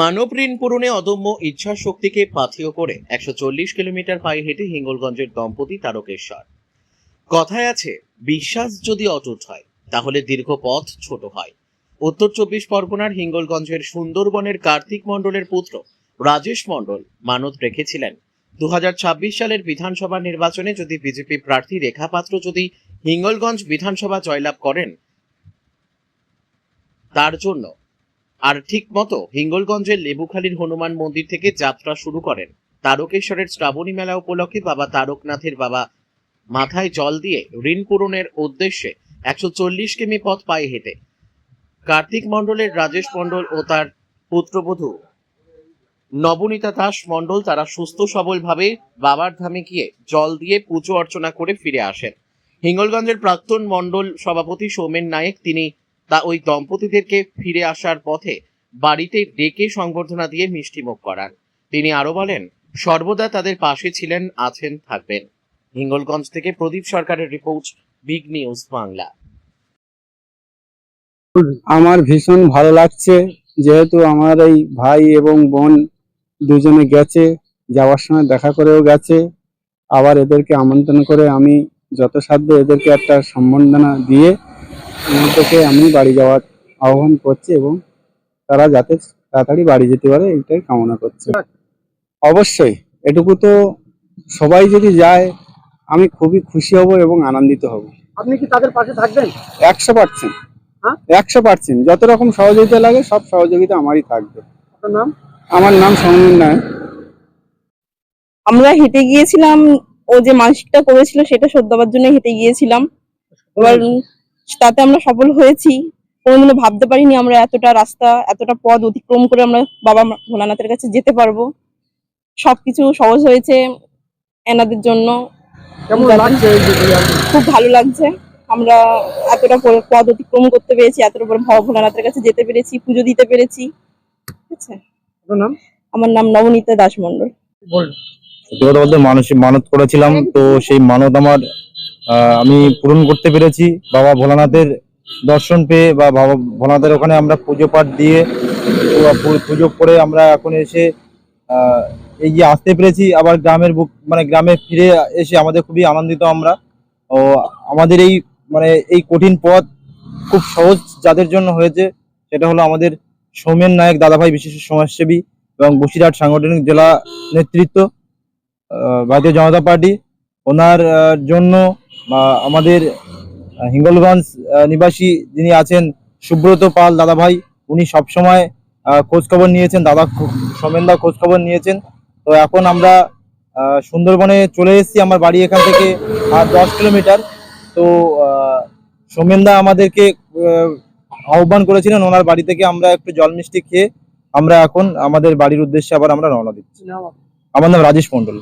মানব ঋণ পূরণে অদম্য ইচ্ছা শক্তিকে পাথেয় করে 140 কিলোমিটার পায়ে হেঁটে হিঙ্গলগঞ্জের দম্পতি তারকেশ্বর। কথায় আছে, বিশ্বাস যদি অটুট হয় তাহলে দীর্ঘ পথ ছোট হয়। উত্তর 24 পরগনার হিঙ্গলগঞ্জের সুন্দরবনের কার্তিক মণ্ডলের পুত্র রাজেশ মণ্ডল মানত রেখেছিলেন 2026 সালের বিধানসভা নির্বাচনে যদি বিজেপি প্রার্থী রেখা পাত্র যদি হিঙ্গলগঞ্জ বিধানসভা জয়লাভ করেন তার জন্য। আর ঠিক মতো হিঙ্গলগঞ্জের লেবুখালীর হনুমান মন্দির থেকে যাত্রা শুরু করেন তারকেশ্বরের শ্রাবণী মেলা উপলক্ষে বাবা তারকনাথের বাবা মাথায় জল দিয়ে ঋণ পূরণের উদ্দেশ্যে 140 কিমি পথ পায়ে হেঁটে কার্তিক মণ্ডলের রাজেশ মণ্ডল ও তার পুত্রবধূ নবনীতা দাস মণ্ডল তারা সুস্থ সবলভাবে বাবার ধামে গিয়ে জল দিয়ে পুজো অর্চনা করে ফিরে আসেন। হিঙ্গলগঞ্জের প্রাক্তন মণ্ডল সভাপতি সৌমেন নায়েক তিনি ওই দম্পতিদেরকে ফিরে আসার পথে বাড়িতে ডেকে সংবর্ধনা দিয়ে মিষ্টিমুখ করান। তিনি আরো বলেন, সর্বদা তাদের পাশে ছিলেন, আছেন, থাকবেন। হিঙ্গলগঞ্জ থেকে প্রদীপ সরকারের রিপোর্ট, বিগ নিউজ বাংলা। আমার ভীষণ ভালো লাগছে, যেহেতু আমার এই ভাই এবং বোন দুজনে গেছে, যাওয়ার সময় দেখা করেও গেছে। আবার এদেরকে আমন্ত্রণ করে আমি যথাসাধ্য এদেরকে একটা সম্বর্ধনা দিয়ে থেকে আমি বাড়ি যাওয়ার আহ্বান করছি এবং তারা যাতে তাড়াতাড়ি বাড়ি যেতে পারে এইটাই কামনা করছে। অবশ্যই এটুকু তো সবাই যদি যায় আমি খুবই খুশি হব এবং আনন্দিত হব। আপনি কি তাদের পাশে থাকবেন? 100%। হ্যাঁ? 100%। যত রকম সহযোগিতা লাগে সব সহযোগিতা আমারই থাকবে। আপনার নাম? আমার নাম সৌমেন নায়ক। আমরা হেঁটে গিয়েছিলাম, ও যে মানসিকটা করেছিল সেটা সদ্য হওয়ার জন্য হেঁটে গিয়েছিলাম। এবার তাতে আমরা সফল হয়েছি। কোনোদিনও ভাবতে পারিনি আমরা এতটা রাস্তা, এতটা পথ অতিক্রম করে আমরা বাবা ভোলানাথের কাছে যেতে পারবো। সবকিছু সহজ হয়েছে এনাদের জন্য। কেমন লাগছে? খুব ভালো লাগছে। আমরা এতটা পথ অতিক্রম করতে পেরেছি, এতটা পরে ভোলানাথের কাছে যেতে পেরেছি, পুজো দিতে পেরেছি। ঠিক আছে। আপনার নাম? আমার নাম নবনীতা দাস মণ্ডল। বলুন। সত্যি কথা বলতে মানত করেছিলাম, তো সেই মানত আমার আমি পূরণ করতে পেরেছি। বাবা ভোলানাথের দর্শন পেয়ে বা বাবা ভোলানাথের ওখানে আমরা পুজো পাঠ দিয়ে পুজো করে আমরা এখন এসে এই যে আসতে পেরেছি। আবার গ্রামের গ্রামে ফিরে এসে আমাদের খুবই আনন্দিত আমরা। ও আমাদের এই কঠিন পথ খুব সহজ যাদের জন্য হয়েছে সেটা হলো আমাদের সৌমেন নায়েক দাদাভাই, বিশেষ সমাজসেবী এবং বসিরহাট সাংগঠনিক জেলা নেতৃত্ব ভারতীয় জনতা পার্টি। ওনার জন্য আমাদের হিঙ্গলগঞ্জ নিবাসী যিনি আছেন সুব্রত পাল দাদাভাই, উনি সবসময় খোঁজখবর নিয়েছেন, দাদা সৌমেনদা খোঁজখবর নিয়েছেন। তো এখন আমরা সুন্দরবনে চলে এসেছি, আমার বাড়ি এখান থেকে আর 10 কিলোমিটার। তো সৌমেনদা আমাদেরকে আহ্বান করেছিলেন, ওনার বাড়ি থেকে আমরা একটু জল মিষ্টি খেয়ে আমরা এখন আমাদের বাড়ির উদ্দেশ্যে আবার আমরা রওনা দিচ্ছি। আমার নাম রাজেশ মণ্ডল।